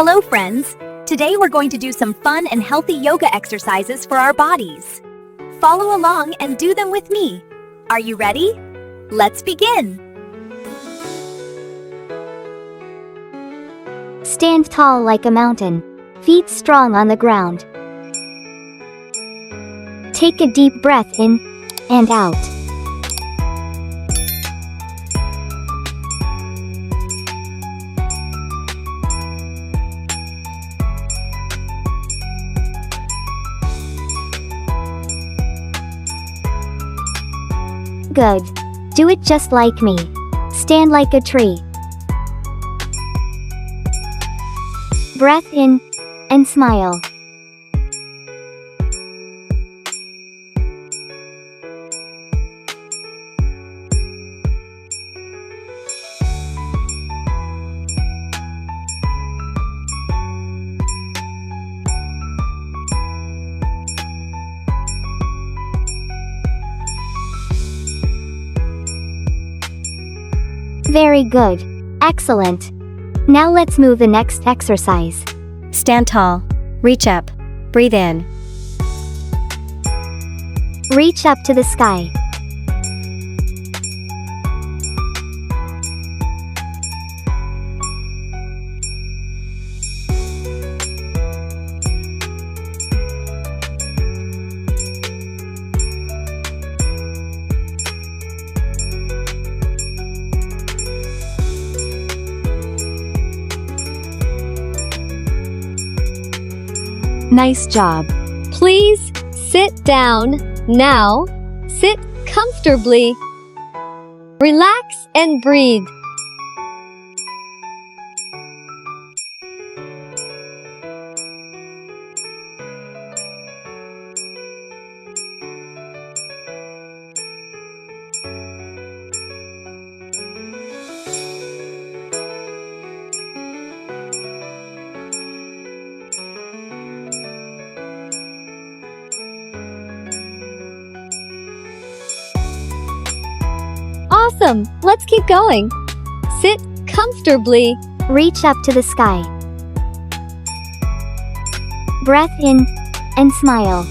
Hello friends! Today we're going to do some fun and healthy yoga exercises for our bodies. Follow along and do them with me. Are you ready? Let's begin! Stand tall like a mountain, feet strong on the ground. Take a deep breath in and out. Good. Do it just like me. Stand like a tree. Breath in and smile. Very good. Excellent. Now let's move the next exercise. Stand tall. Reach up. Breathe in. Reach up to the sky. Nice job. Please sit down now. Sit comfortably. Relax and breathe. Awesome! Let's keep going. Sit comfortably. Reach up to the sky. Breath in and smile.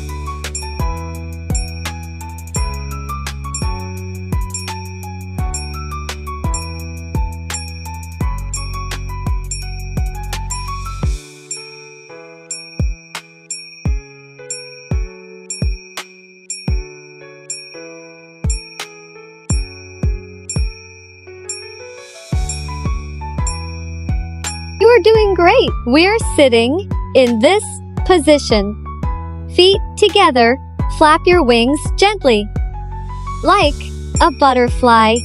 You are doing great. We're sitting in this position. Feet together. Flap your wings gently, like a butterfly.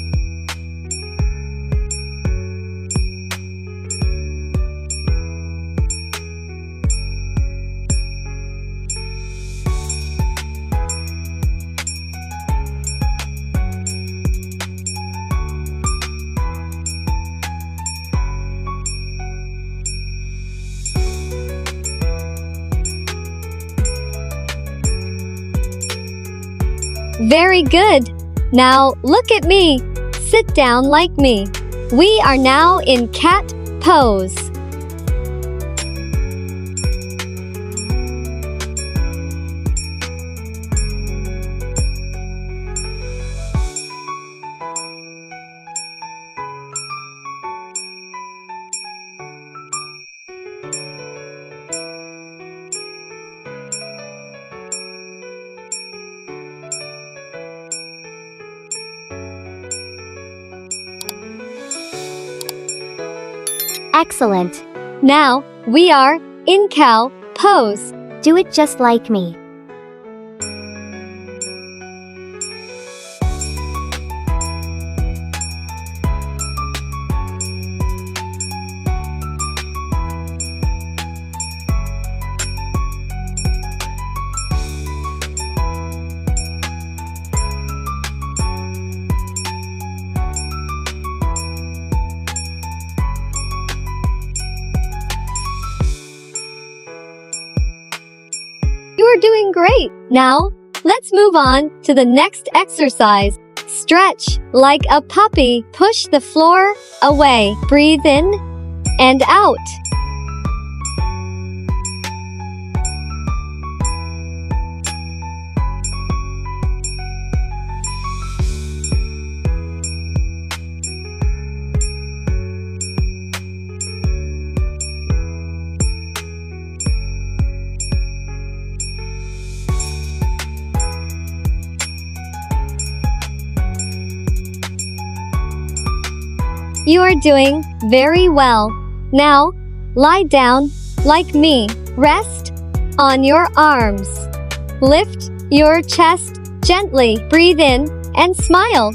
Very good. Now look at me. Sit down like me. We are now in cat pose. Excellent. Now we are in cow pose. Do it just like me. You are doing great. Now, let's move on to the next exercise. Stretch like a puppy. Push the floor away. Breathe in and out. You are doing very well. Now, lie down like me. Rest on your arms. Lift your chest gently. Breathe in and smile.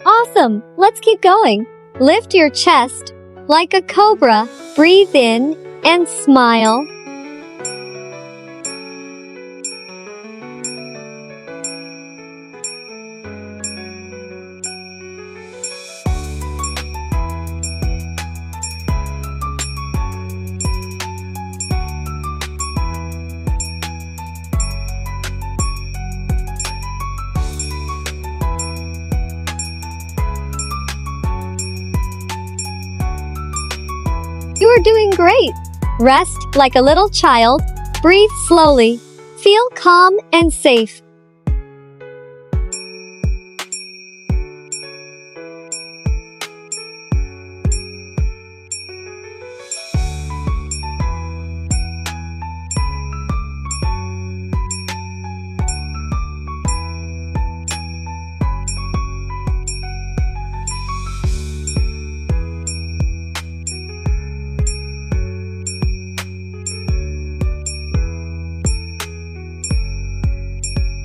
Awesome! Let's keep going. Lift your chest like a cobra. Breathe in and smile. You are doing great. Rest like a little child. Breathe slowly. Feel calm and safe.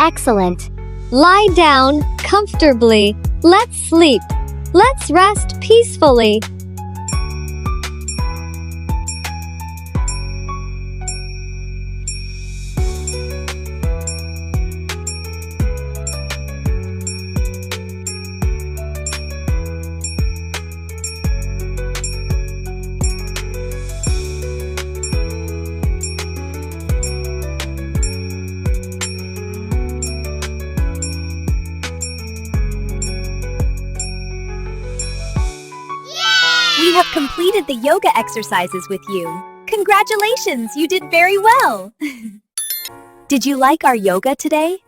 Excellent. Lie down comfortably. Let's sleep. Let's rest peacefully. We have completed the yoga exercises with you. Congratulations, you did very well. Did you like our yoga today?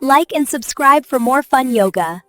Like and subscribe for more fun yoga.